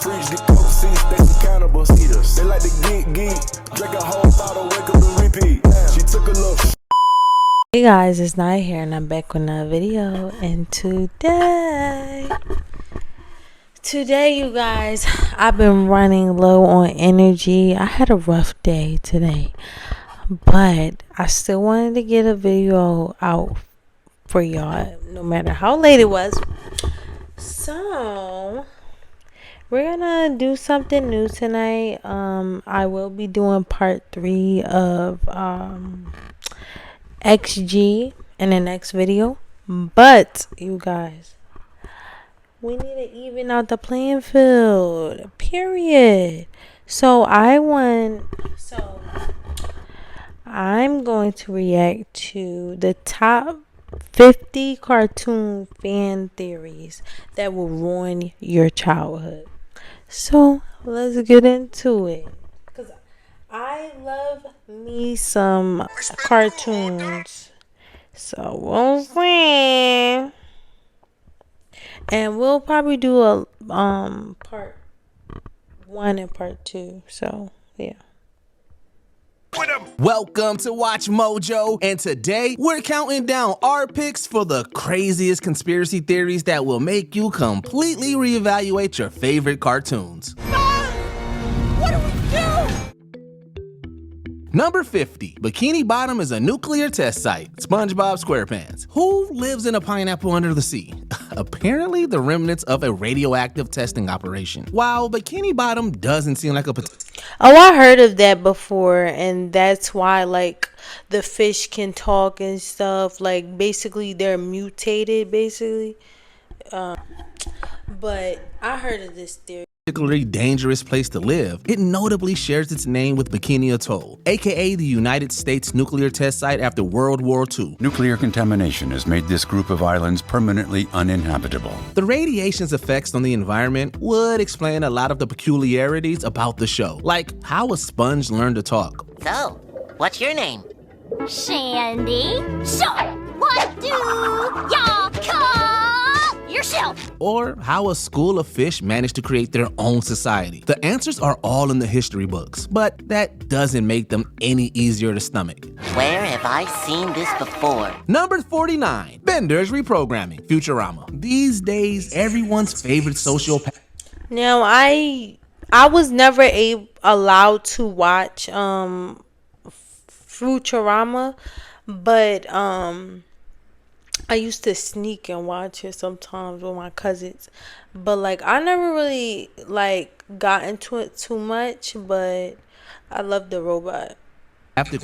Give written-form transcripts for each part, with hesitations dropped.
freaks, get coke seats, they some cannibals. Eaters. They like to geek, drink a whole bottle, wake up and repeat. She took a look. Hey guys, it's Nia here and I'm back with another video. And today you guys, I've been running low on energy. I had a rough day today, but I still wanted to get a video out for y'all no matter how late it was. So we're gonna do something new tonight. I will be doing part 3 of XG in the next video, but you guys, we need to even out the playing field, period. So I'm going to react to the top 50 cartoon fan theories that will ruin your childhood. So let's get into it, because I love me some cartoons. So we'll see. And we'll probably do a part 1 and part 2. So yeah. Welcome to Watch Mojo, and today we're counting down our picks for the craziest conspiracy theories that will make you completely reevaluate your favorite cartoons. What do we do? Number 50, Bikini Bottom is a nuclear test site. SpongeBob SquarePants. Who lives in a pineapple under the sea? Apparently the remnants of a radioactive testing operation. While Bikini Bottom doesn't seem like a Oh, I heard of that before, and that's why, like, the fish can talk and stuff. Like, basically, they're mutated, basically. But I heard of this theory. Particularly dangerous place to live, it notably shares its name with Bikini Atoll, aka the United States nuclear test site after World War II. Nuclear contamination has made this group of islands permanently uninhabitable. The radiation's effects on the environment would explain a lot of the peculiarities about the show, like how a sponge learned to talk. So, what's your name? Shandy. So, what do y'all call yourself? Or how a school of fish managed to create their own society. The answers are all in the history books, but that doesn't make them any easier to stomach. Where have I seen this before? Number 49, Bender's Reprogramming, Futurama. These days, everyone's favorite sociopath. Now, I was never allowed to watch Futurama, but I used to sneak and watch it sometimes with my cousins, but like I never really like got into it too much. But I love the robot.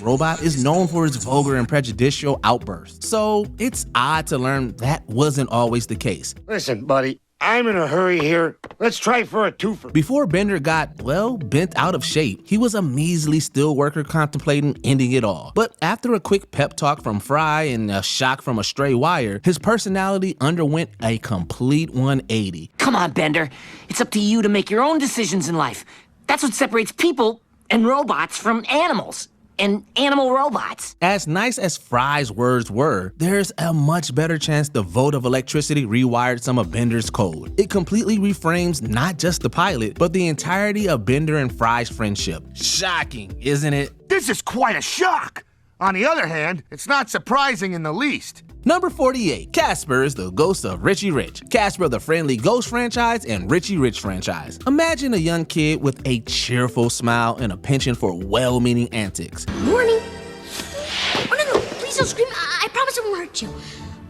Robot is known for its vulgar and prejudicial outbursts, so it's odd to learn that wasn't always the case. Listen, buddy, I'm in a hurry here. Let's try for a twofer. Before Bender got, well, bent out of shape, he was a measly steel worker contemplating ending it all. But after a quick pep talk from Fry and a shock from a stray wire, his personality underwent a complete 180. Come on, Bender. It's up to you to make your own decisions in life. That's what separates people and robots from animals. And animal robots. As nice as Fry's words were, there's a much better chance the vote of electricity rewired some of Bender's code. It completely reframes not just the pilot, but the entirety of Bender and Fry's friendship. Shocking, isn't it? This is quite a shock. On the other hand, it's not surprising in the least. Number 48, Casper is the ghost of Richie Rich. Casper the Friendly Ghost franchise and Richie Rich franchise. Imagine a young kid with a cheerful smile and a penchant for well-meaning antics. Morning. Oh, no, please don't scream. I promise I won't hurt you.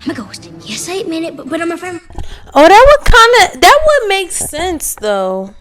I'm a ghost. Yes, I admit it, but I'm a friend. Oh, that would make sense though.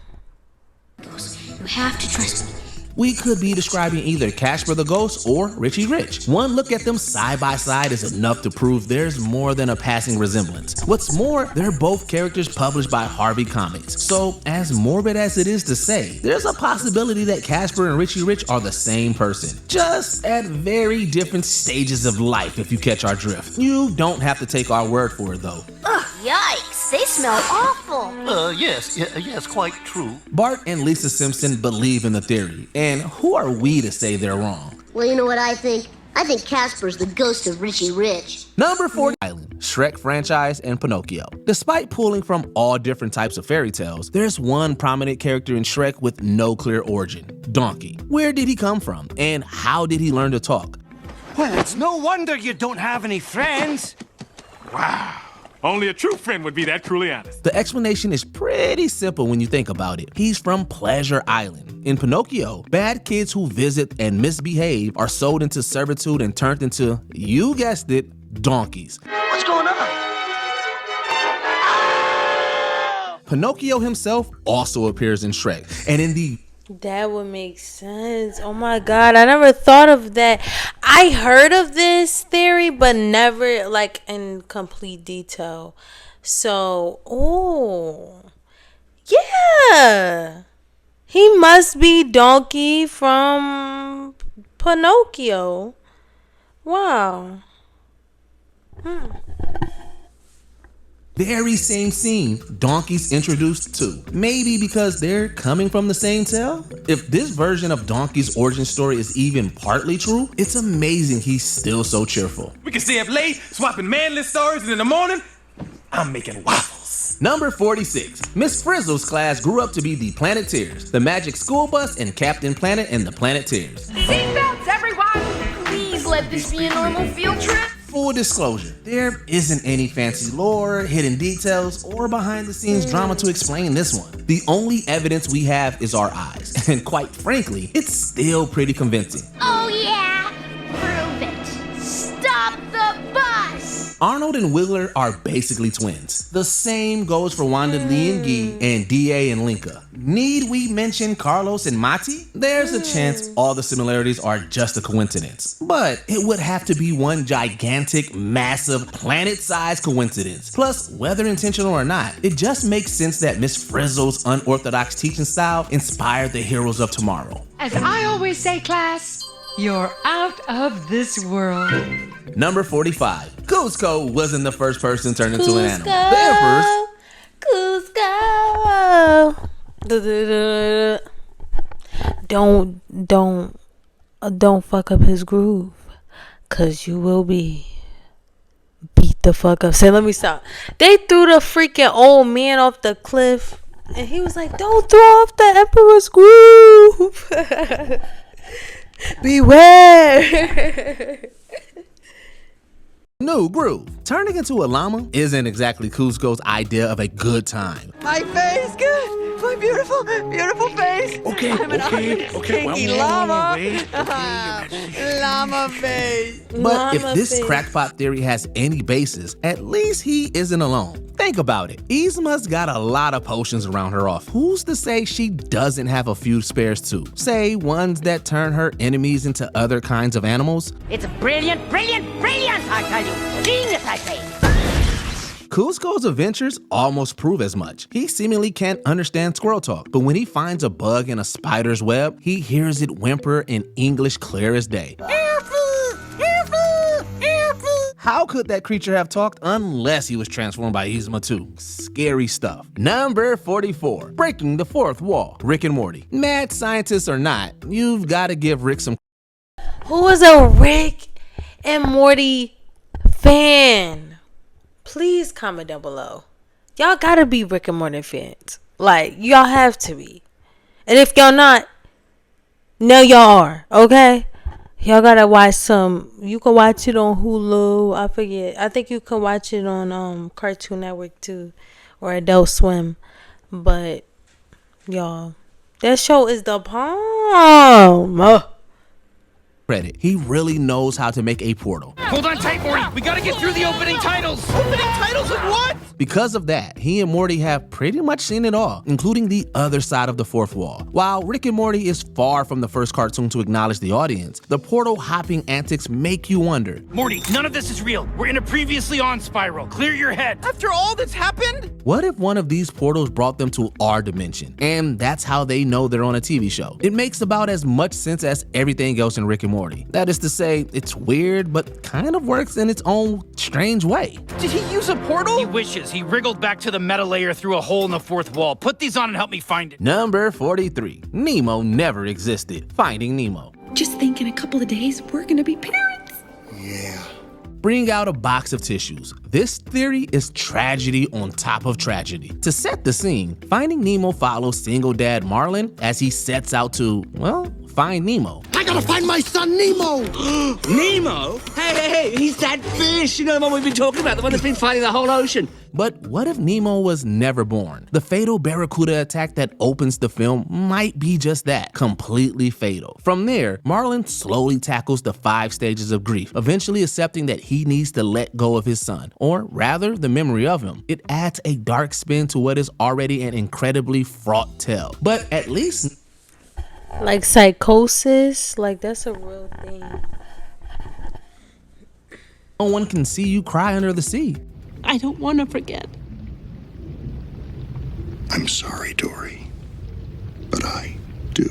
Ghost, you have to trust me. We could be describing either Casper the Ghost or Richie Rich. One look at them side by side is enough to prove there's more than a passing resemblance. What's more, they're both characters published by Harvey Comics. So, as morbid as it is to say, there's a possibility that Casper and Richie Rich are the same person, just at very different stages of life, if you catch our drift. You don't have to take our word for it though. Ugh, yikes, they smell awful. Yes, quite true. Bart and Lisa Simpson believe in the theory, and who are we to say they're wrong? Well, you know what I think? I think Casper's the ghost of Richie Rich. Number 4, Island. Shrek franchise, and Pinocchio. Despite pulling from all different types of fairy tales, there's one prominent character in Shrek with no clear origin: Donkey. Where did he come from, and how did he learn to talk? Well, it's no wonder you don't have any friends. Wow. Only a true friend would be that cruelly honest. The explanation is pretty simple when you think about it. He's from Pleasure Island. In Pinocchio, bad kids who visit and misbehave are sold into servitude and turned into, you guessed it, donkeys. What's going on? Pinocchio himself also appears in Shrek, and in the That would make sense. Oh my God, I never thought of that. I heard of this theory, but never like in complete detail. So, yeah. He must be Donkey from Pinocchio. Wow. very same scene, Donkey's introduced too. Maybe because they're coming from the same tale? If this version of Donkey's origin story is even partly true, it's amazing he's still so cheerful. We can stay up late, swapping manly stories, and in the morning, I'm making waffles. Number 46. Miss Frizzle's class grew up to be the Planeteers, the Magic School Bus, and Captain Planet and the Planeteers. Seatbelts, everyone! Please let this be a normal field trip. Full disclosure, there isn't any fancy lore, hidden details, or behind-the-scenes drama to explain this one. The only evidence we have is our eyes, and quite frankly, it's still pretty convincing. Oh yeah? Prove it. Stop the bus! Arnold and Wiggler are basically twins. The same goes for Wanda Lee and Guy and D.A. and Linka. Need we mention Carlos and Mati? There's a chance all the similarities are just a coincidence. But it would have to be one gigantic, massive, planet-sized coincidence. Plus, whether intentional or not, it just makes sense that Miss Frizzle's unorthodox teaching style inspired the heroes of tomorrow. As I always say, class, you're out of this world. Number 45. Kuzco wasn't the first person turned into an animal. The Emperor's Kuzco. Don't fuck up his groove, cause you will be beat the fuck up. Say, let me stop. They threw the freaking old man off the cliff, and he was like, "Don't throw off the Emperor's groove. Beware." New groove. Turning into a llama isn't exactly Kuzco's idea of a good time. My face, good. My beautiful, beautiful face. Okay, I'm an okay. llama. Wait. Llama face. But if this crackpot theory has any basis, at least he isn't alone. Think about it. Yzma's got a lot of potions around her off. Who's to say she doesn't have a few spares too? Say, ones that turn her enemies into other kinds of animals? It's brilliant, brilliant, brilliant, I tell you. Genius, I say. Kuzco's adventures almost prove as much. He seemingly can't understand squirrel talk, but when he finds a bug in a spider's web, he hears it whimper in English clear as day. How could that creature have talked unless he was transformed by Yzma too? Scary stuff. Number 44. Breaking the fourth wall. Rick and Morty. Mad scientists or not, you've got to give Rick some. Who was a Rick and Morty fan? Please comment down below. Y'all gotta be Rick and Morty fans. Like, y'all have to be. And if y'all not, now y'all are, okay? Y'all gotta watch some. You can watch it on Hulu. I forget. I think you can watch it on Cartoon Network too, or Adult Swim. But y'all, that show is the bomb. Credit. He really knows how to make a portal. Hold on tight, Morty. We gotta get through the opening titles. Opening titles of what? Because of that, he and Morty have pretty much seen it all, including the other side of the fourth wall. While Rick and Morty is far from the first cartoon to acknowledge the audience, the portal hopping antics make you wonder. Morty, none of this is real. We're in a previously on spiral. Clear your head. After all that's happened? What if one of these portals brought them to our dimension? And that's how they know they're on a TV show. It makes about as much sense as everything else in Rick and Morty. That is to say, it's weird, but kind of works in its own strange way. Did he use a portal? He wishes. He wriggled back to the meta layer through a hole in the fourth wall. Put these on and help me find it. Number 43. Nemo never existed. Finding Nemo. Just think in a couple of days, we're gonna be parents. Yeah. bring out a box of tissues. This theory is tragedy on top of tragedy. To set the scene, Finding Nemo follows single dad Marlin as he sets out to, well, find Nemo. I gotta find my son Nemo! Nemo? Hey, he's that fish, you know, the one we've been talking about, the one that's been fighting the whole ocean. But what if Nemo was never born? The fatal barracuda attack that opens the film might be just that, completely fatal. From there, Marlin slowly tackles the 5 stages of grief, eventually accepting that he needs to let go of his son, or rather, the memory of him. It adds a dark spin to what is already an incredibly fraught tale. But at least... like psychosis, like that's a real thing. No one can see you cry under the sea. I don't want to forget. I'm sorry, Dory, but I do.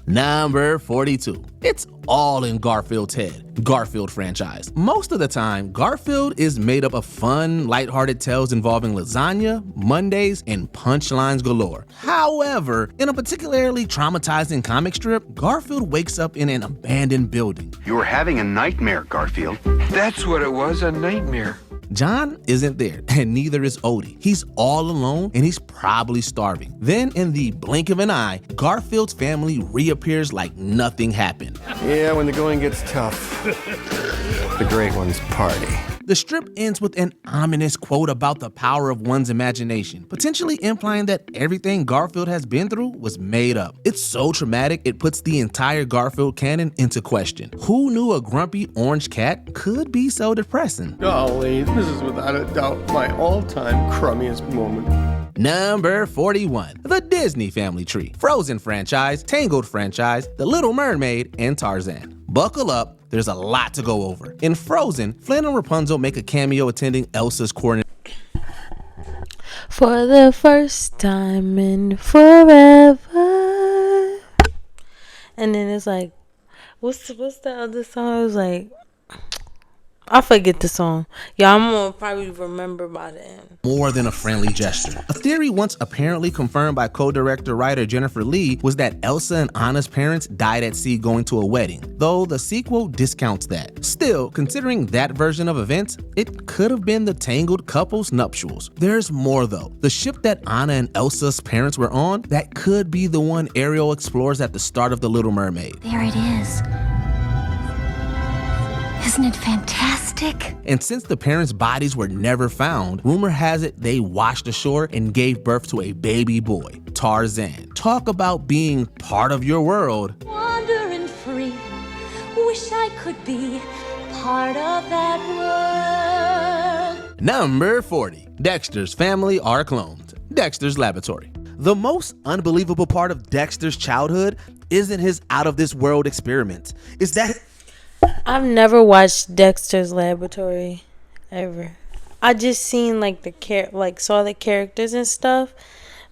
Number 42. It's all in Garfield's head. Garfield franchise. Most of the time, Garfield is made up of fun, lighthearted tales involving lasagna, Mondays, and punchlines galore. However, in a particularly traumatizing comic strip, Garfield wakes up in an abandoned building. You were having a nightmare, Garfield. That's what it was, a nightmare. John isn't there, and neither is Odie. He's all alone, and he's probably starving. Then, in the blink of an eye, Garfield's family reappears like nothing happened. Yeah, when the going gets tough, the great ones party. The strip ends with an ominous quote about the power of one's imagination, potentially implying that everything Garfield has been through was made up. It's so traumatic, it puts the entire Garfield canon into question. Who knew a grumpy orange cat could be so depressing? Golly, this is without a doubt my all-time crummiest moment. Number 41. The Disney Family Tree. Frozen franchise, Tangled franchise, The Little Mermaid, and Tarzan. Buckle up, there's a lot to go over. In Frozen, Flynn and Rapunzel make a cameo attending Elsa's coronation. For the first time in forever. And then it's like, what's the other song? It was like, I forget the song. Yeah, I'm gonna probably remember by the end. More than a friendly gesture. A theory once apparently confirmed by co-director writer Jennifer Lee was that Elsa and Anna's parents died at sea going to a wedding, though the sequel discounts that. Still, considering that version of events, it could have been the Tangled couple's nuptials. There's more though. The ship that Anna and Elsa's parents were on, that could be the one Ariel explores at the start of The Little Mermaid. There it is. Isn't it fantastic? And since the parents' bodies were never found, rumor has it they washed ashore and gave birth to a baby boy, Tarzan. Talk about being part of your world. Wandering free, wish I could be part of that world. Number 40. Dexter's family are cloned. Dexter's Laboratory. The most unbelievable part of Dexter's childhood isn't his out-of-this-world experiments. It's that... I've never watched Dexter's Laboratory ever. I just seen like saw the characters and stuff,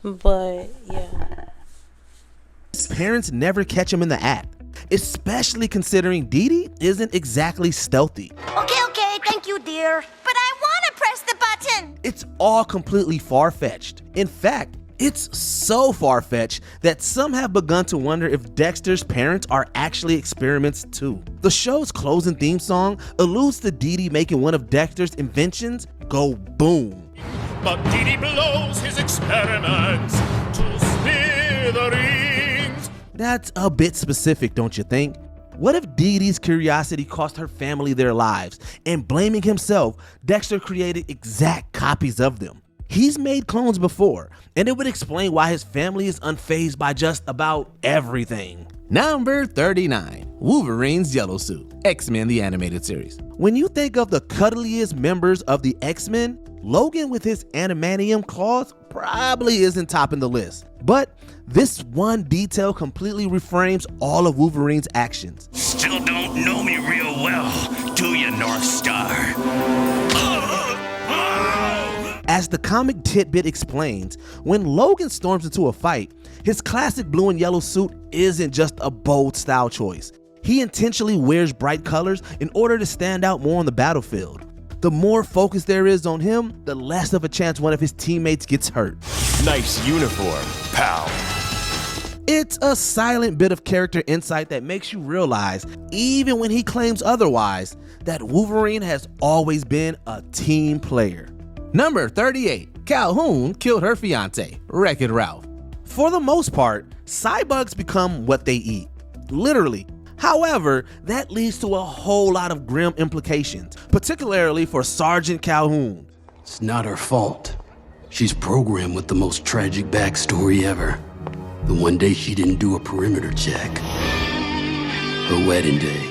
but yeah. His parents never catch him in the act, especially considering Dee Dee isn't exactly stealthy. Okay, thank you, dear. But I want to press the button. It's all completely far-fetched. In fact, it's so far-fetched that some have begun to wonder if Dexter's parents are actually experiments too. The show's closing theme song alludes to Dee Dee making one of Dexter's inventions go boom. But Dee Dee blows his experiments to smithereens. That's a bit specific, don't you think? What if Dee Dee's curiosity cost her family their lives, and blaming himself, Dexter created exact copies of them? He's made clones before, and it would explain why his family is unfazed by just about everything. Number 39. Wolverine's Yellow Suit. X-Men the Animated Series. When you think of the cuddliest members of the X-Men, Logan with his animanium claws probably isn't topping the list. But this one detail completely reframes all of Wolverine's actions. Still don't know me real well, do you, North Star? As the comic tidbit explains, when Logan storms into a fight, his classic blue and yellow suit isn't just a bold style choice. He intentionally wears bright colors in order to stand out more on the battlefield. The more focus there is on him, the less of a chance one of his teammates gets hurt. Nice uniform, pal. It's a silent bit of character insight that makes you realize, even when he claims otherwise, that Wolverine has always been a team player. Number 38, Calhoun killed her fiance, Wreck-It Ralph. For the most part, cybugs become what they eat, literally. However, that leads to a whole lot of grim implications, particularly for Sergeant Calhoun. It's not her fault. She's programmed with the most tragic backstory ever. The one day she didn't do a perimeter check. Her wedding day.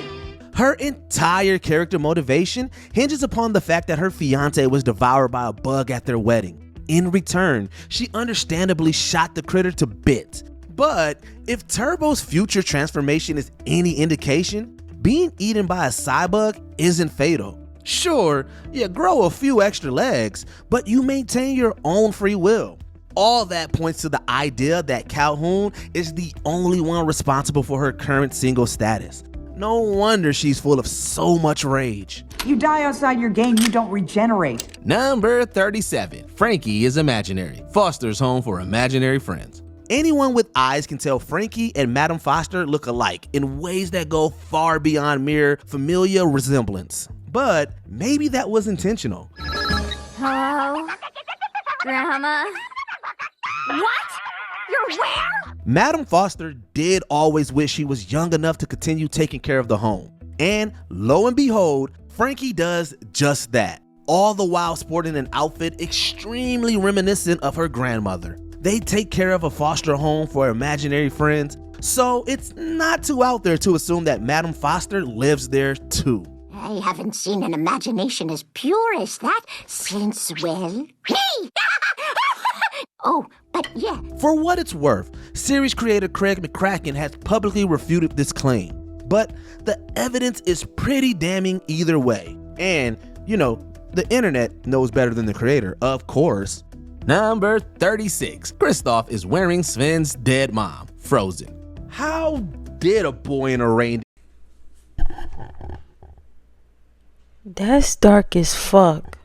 Her entire character motivation hinges upon the fact that her fiance was devoured by a bug at their wedding. In return, she understandably shot the critter to bits. But if Turbo's future transformation is any indication, being eaten by a cybug isn't fatal. Sure, you grow a few extra legs, but you maintain your own free will. All that points to the idea that Calhoun is the only one responsible for her current single status. No wonder she's full of so much rage. You die outside your game, you don't regenerate. Number 37, Frankie is imaginary. Foster's home for imaginary friends. Anyone with eyes can tell Frankie and Madam Foster look alike in ways that go far beyond mere familial resemblance. But maybe that was intentional. Hello? Grandma? What? You're where? Madam Foster did always wish she was young enough to continue taking care of the home. And lo and behold, Frankie does just that, all the while sporting an outfit extremely reminiscent of her grandmother. They take care of a foster home for imaginary friends, so it's not too out there to assume that Madam Foster lives there too. I haven't seen an imagination as pure as that since, well, me! Oh, but yeah. For what it's worth, series creator Craig McCracken has publicly refuted this claim. But the evidence is pretty damning either way. And, you know, the internet knows better than the creator, of course. Number 36, Kristoff is wearing Sven's dead mom, Frozen. How did a boy in a rain... That's dark as fuck.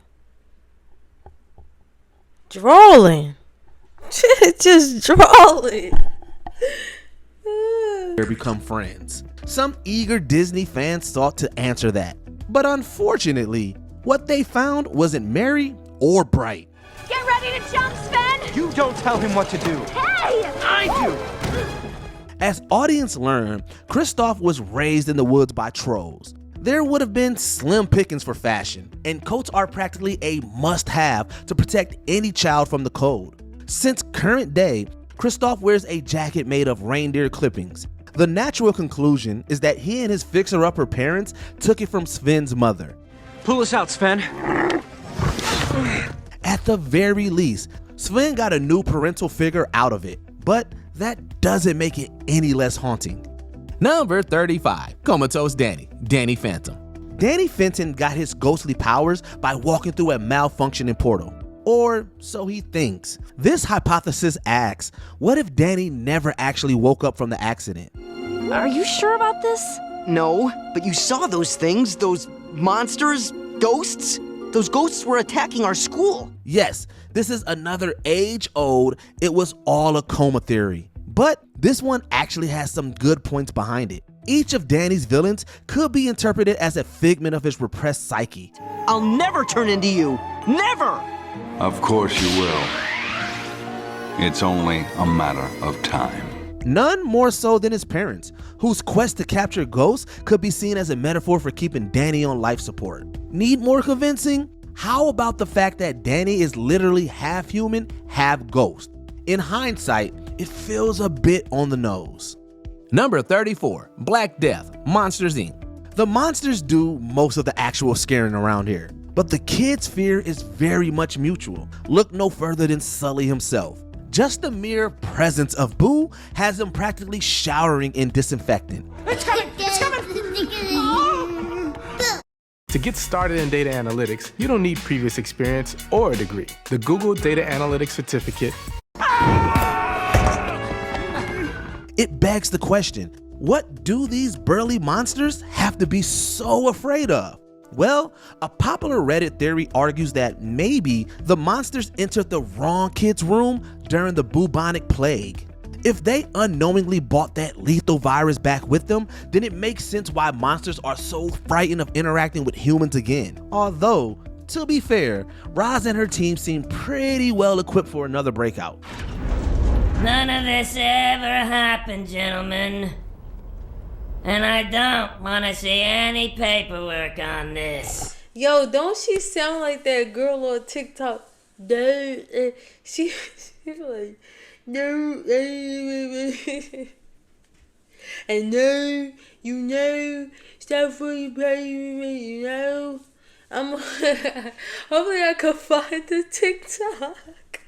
Drawing. Just drawing. become friends? Some eager Disney fans sought to answer that. But unfortunately, what they found wasn't merry or bright. Get ready to jump, Sven! You don't tell him what to do. Hey! I do! As audience learned, Kristoff was raised in the woods by trolls. There would have been slim pickings for fashion, and coats are practically a must-have to protect any child from the cold. Since current day, Kristoff wears a jacket made of reindeer clippings. The natural conclusion is that he and his fixer-upper parents took it from Sven's mother. Pull us out, Sven. At the very least, Sven got a new parental figure out of it, but that doesn't make it any less haunting. Number 35, Comatose Danny, Danny Phantom. Danny Fenton got his ghostly powers by walking through a malfunctioning portal. Or so he thinks. This hypothesis asks, what if Danny never actually woke up from the accident? Are you sure about this? No, but you saw those things, those monsters, ghosts? Those ghosts were attacking our school. Yes, this is another age-old, it was all a coma theory. But this one actually has some good points behind it. Each of Danny's villains could be interpreted as a figment of his repressed psyche. I'll never turn into you. Never! Of course you will. It's only a matter of time. None more so than his parents, whose quest to capture ghosts could be seen as a metaphor for keeping Danny on life support. Need more convincing? How about the fact that Danny is literally half human, half ghost? In hindsight, it feels a bit on the nose. Number 34, Black Death, Monsters Inc. The monsters do most of the actual scaring around here, but the kids' fear is very much mutual. Look no further than Sully himself. Just the mere presence of Boo has him practically showering in disinfectant. It's coming! It's coming! To get started in data analytics, you don't need previous experience or a degree. The Google Data Analytics Certificate. It begs the question, what do these burly monsters have to be so afraid of? Well, a popular Reddit theory argues that maybe the monsters entered the wrong kid's room during the bubonic plague. If they unknowingly brought that lethal virus back with them, then it makes sense why monsters are so frightened of interacting with humans again. Although, to be fair, Roz and her team seem pretty well equipped for another breakout. None of this ever happened, gentlemen. And I don't want to see any paperwork on this. Yo, don't she sound like that girl on TikTok? She's like, no, and no, you know, stop fully paying me, you know. Hopefully I can find the TikTok.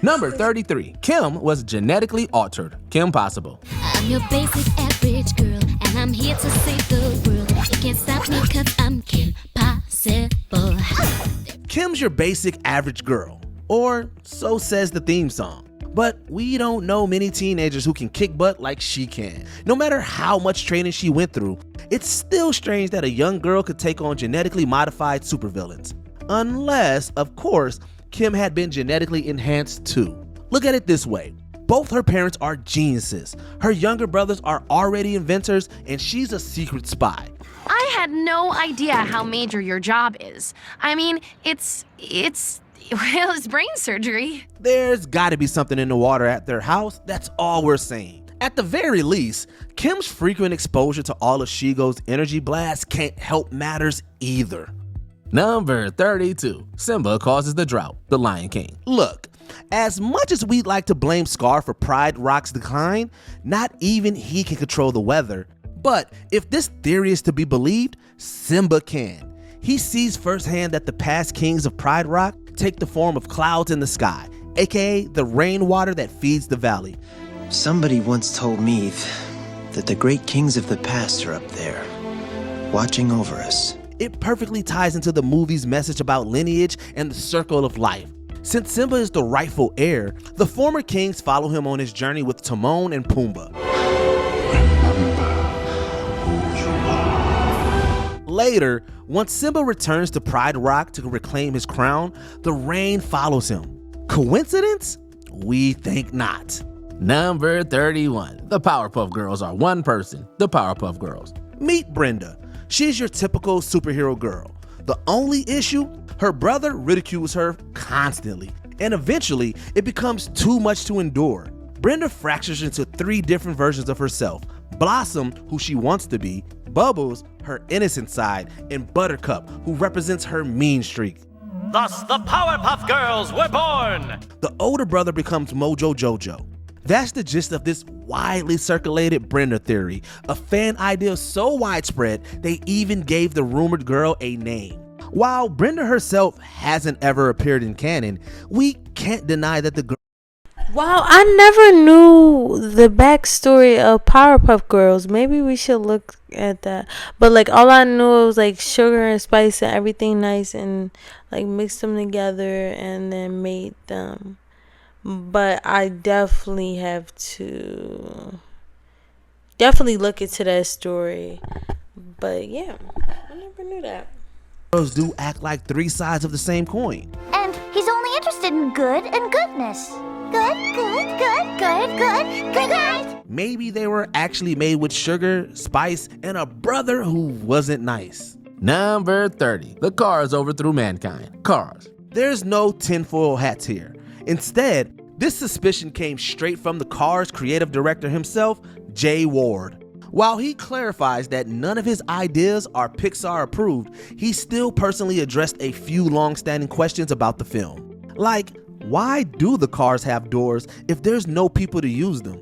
Number 33, Kim was genetically altered. Kim Possible. I'm your basic average girl, and I'm here to save the world. You can't stop me 'cause I'm Kim Possible. Kim's your basic average girl, or so says the theme song. But we don't know many teenagers who can kick butt like she can. No matter how much training she went through, it's still strange that a young girl could take on genetically modified supervillains. Unless, of course, Kim had been genetically enhanced too. Look at it this way. Both her parents are geniuses. Her younger brothers are already inventors, and she's a secret spy. I had no idea how major your job is. I mean, it's brain surgery. There's gotta be something in the water at their house, that's all we're saying. At the very least, Kim's frequent exposure to all of Shigo's energy blasts can't help matters either. Number 32, Simba causes the drought, The Lion King. Look, as much as we'd like to blame Scar for Pride Rock's decline, not even he can control the weather. But if this theory is to be believed, Simba can. He sees firsthand that the past kings of Pride Rock take the form of clouds in the sky, aka the rainwater that feeds the valley. Somebody once told me that the great kings of the past are up there, watching over us. It perfectly ties into the movie's message about lineage and the circle of life. Since Simba is the rightful heir, the former kings follow him on his journey with Timon and Pumbaa. Later, once Simba returns to Pride Rock to reclaim his crown, the rain follows him. Coincidence? We think not. Number 31. The Powerpuff Girls are one person, the Powerpuff Girls. Meet Brenda. She's your typical superhero girl. The only issue? Her brother ridicules her constantly, and eventually it becomes too much to endure. Brenda fractures into 3 different versions of herself: Blossom, who she wants to be, Bubbles, her innocent side, and Buttercup, who represents her mean streak. Thus, the Powerpuff Girls were born! The older brother becomes Mojo Jojo. That's the gist of this widely circulated Brenda theory, a fan idea so widespread they even gave the rumored girl a name. While Brenda herself hasn't ever appeared in canon, we can't deny that the girl. Wow, I never knew the backstory of Powerpuff Girls. Maybe we should look at that. But like all I knew was like sugar and spice and everything nice and like mixed them together and then made them. But I definitely have to look into that story. But yeah, I never knew that. Girls do act like 3 sides of the same coin. And he's only interested in good and goodness. Good. Maybe they were actually made with sugar, spice, and a brother who wasn't nice. Number 30. The Cars overthrew mankind. Cars. There's no tinfoil hats here. Instead, this suspicion came straight from the Cars creative director himself, Jay Ward. While he clarifies that none of his ideas are Pixar approved, he still personally addressed a few long-standing questions about the film. Like, why do the cars have doors if there's no people to use them?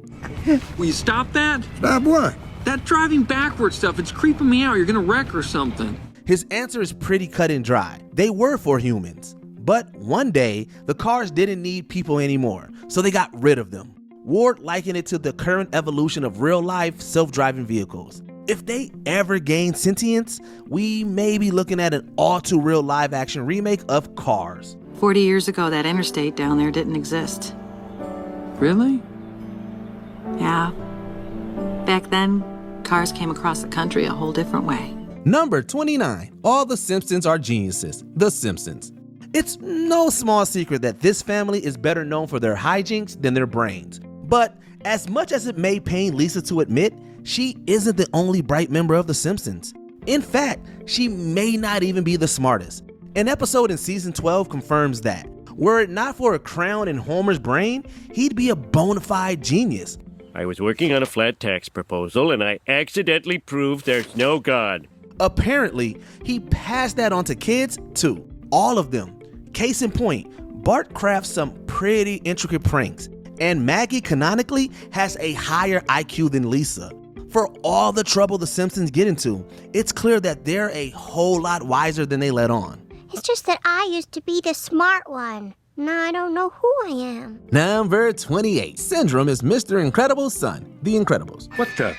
Will you stop that? Stop what? That driving backward stuff, it's creeping me out. You're gonna wreck or something. His answer is pretty cut and dry. They were for humans. But one day, the cars didn't need people anymore, so they got rid of them. Ward likened it to the current evolution of real-life self-driving vehicles. If they ever gain sentience, we may be looking at an all-too-real live-action remake of Cars. 40 years ago, that interstate down there didn't exist. Really? Yeah. Back then, cars came across the country a whole different way. Number 29. All the Simpsons are geniuses. The Simpsons. It's no small secret that this family is better known for their hijinks than their brains. But as much as it may pain Lisa to admit, she isn't the only bright member of The Simpsons. In fact, she may not even be the smartest. An episode in season 12 confirms that. Were it not for a crown in Homer's brain, he'd be a bona fide genius. I was working on a flat tax proposal and I accidentally proved there's no God. Apparently, he passed that on to kids too. All of them. Case in point, Bart crafts some pretty intricate pranks, and Maggie canonically has a higher IQ than Lisa. For all the trouble the Simpsons get into, it's clear that they're a whole lot wiser than they let on. It's just that I used to be the smart one. Now I don't know who I am. Number 28. Syndrome is Mr. Incredible's son, The Incredibles. What the?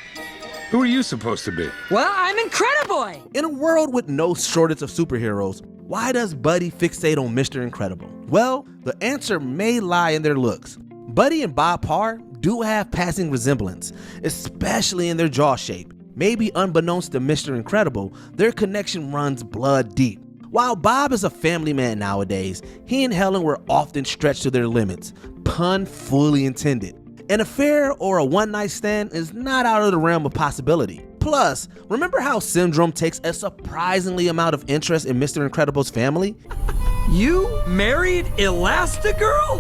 Who are you supposed to be? Well, I'm Incrediboy. In a world with no shortage of superheroes, why does Buddy fixate on Mr. Incredible? Well, the answer may lie in their looks. Buddy and Bob Parr do have passing resemblance, especially in their jaw shape. Maybe unbeknownst to Mr. Incredible, their connection runs blood deep. While Bob is a family man nowadays, he and Helen were often stretched to their limits, pun fully intended. An affair or a one-night stand is not out of the realm of possibility. Plus, remember how Syndrome takes a surprisingly amount of interest in Mr. Incredible's family? You married Elastigirl?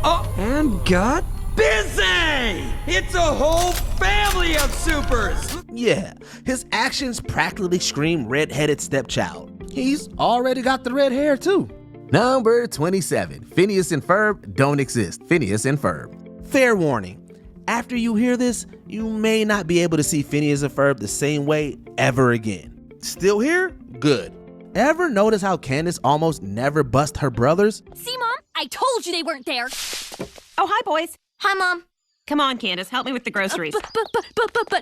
Oh, and got busy! It's a whole family of supers! Yeah, his actions practically scream red-headed stepchild. He's already got the red hair too. Number 27. Phineas and Ferb don't exist. Phineas and Ferb. Fair warning. After you hear this, you may not be able to see Phineas and Ferb the same way ever again. Still here? Good. Ever notice how Candace almost never busts her brothers? See, Mom? I told you they weren't there. Oh, hi, boys. Hi, Mom. Come on, Candace, help me with the groceries.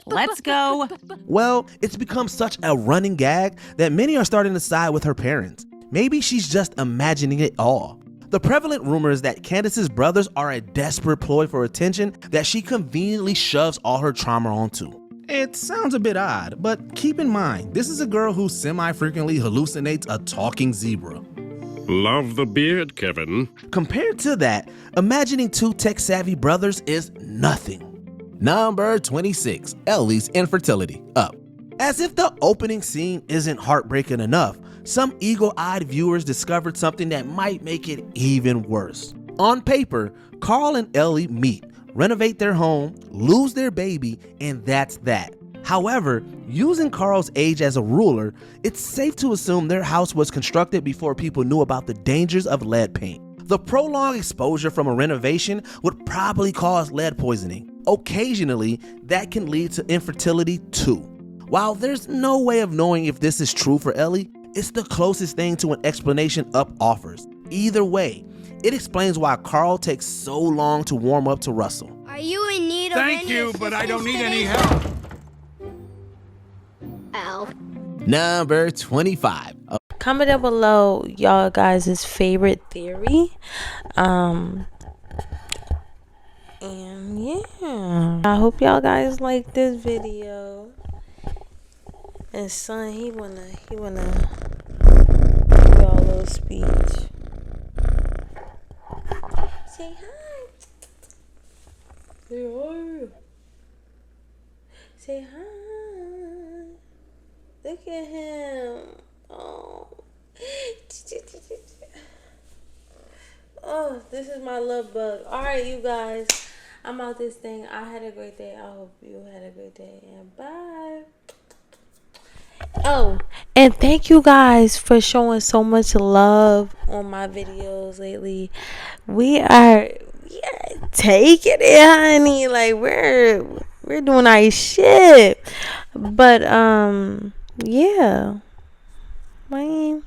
Let's go. Well, it's become such a running gag that many are starting to side with her parents. Maybe she's just imagining it all. The prevalent rumor is that Candace's brothers are a desperate ploy for attention that she conveniently shoves all her trauma onto. It sounds a bit odd, but keep in mind, this is a girl who semi-frequently hallucinates a talking zebra. Love the beard, Kevin. Compared to that, imagining two tech-savvy brothers is nothing. Number 26. Ellie's infertility. Up. As if the opening scene isn't heartbreaking enough, some eagle-eyed viewers discovered something that might make it even worse. On paper, Carl and Ellie meet, renovate their home, lose their baby, and that's that. However, using Carl's age as a ruler, it's safe to assume their house was constructed before people knew about the dangers of lead paint. The prolonged exposure from a renovation would probably cause lead poisoning. Occasionally, that can lead to infertility too. While there's no way of knowing if this is true for Ellie, it's the closest thing to an explanation Up offers. Either way, it explains why Carl takes so long to warm up to Russell. Are you in need of Thank you, but I don't need any help. Ow. Number 25. Comment down below y'all guys' favorite theory. And yeah, I hope y'all guys like this video. And son, he wanna give y'all a little speech. Say hi. Say hi. Say hi. Look at him. Oh. Oh, this is my love bug. Alright, you guys. I'm out this thing. I had a great day. I hope you had a great day. And bye. Oh, and thank you guys for showing so much love on my videos lately. We are taking it, honey. Like we're doing our shit. But yeah. Man.